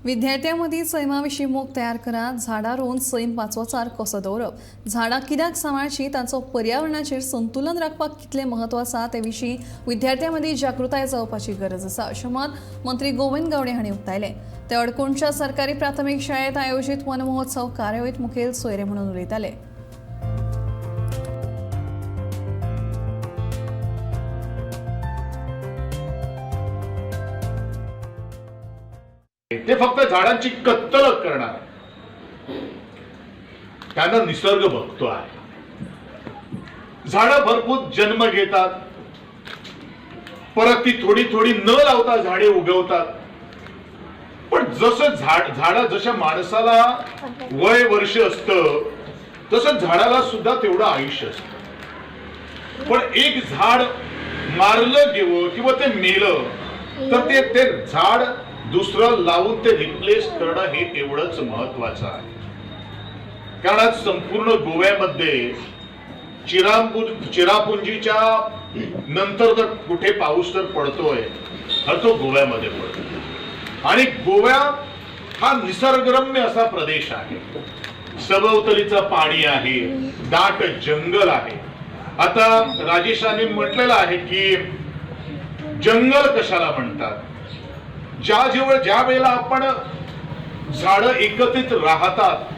विद्यार्थ्यांमध्ये सैमाविशीं मोग तयार करात, झाडां रोवन सैम वाचोवचार कसो दवरप, झाडां कित्याक सांबाळची, तांचो पर्यावरणाचेर संतुलन राखपाक कितलें म्हत्व आसा ते विशीं विद्यार्थ्यांमध्ये जागृताय जावपाची गरज आसा अशें मत मंत्री गोविंद गावडे हांणी उक्तायलें। ते अडकोणच्या सरकारी प्राथमीक शाळेंत आयोजीत वन महोत्सव कार्यावळींत मुखेल सोयरे म्हणून उलयताले। ते फक्त झाडांची कत्तल करणार, त्यांना निसर्ग बघतो आहे। झाडं भरपूर जन्म घेतात, परत ती थोडी थोडी न लावता झाडे उगवतात। पण जसं झाडा जशा माणसाला वय वर्ष असतं तसं झाडाला सुद्धा तेवढं आयुष्य असतं। पण एक झाड मारलं गेलं किंवा ते मेलं तर ते झाड दुसरं लावून ते रिप्लेस करणं हे एवढंच महत्वाचं आहे। कारण आज संपूर्ण गोव्यामध्ये चिरापुंजीच्या नंतर जर कुठे पाऊस तर पडतोय तर तो गोव्यामध्ये पडतो। आणि गोवा हा निसर्गरम्य असा प्रदेश आहे, सभोवतालीचं पाणी आहे, दाट जंगल आहे। आता राजेशांनी म्हटलेलं आहे की जंगल कशाला म्हणतात, ज्या वेळेला आपण झाडं एकत्रित राहतात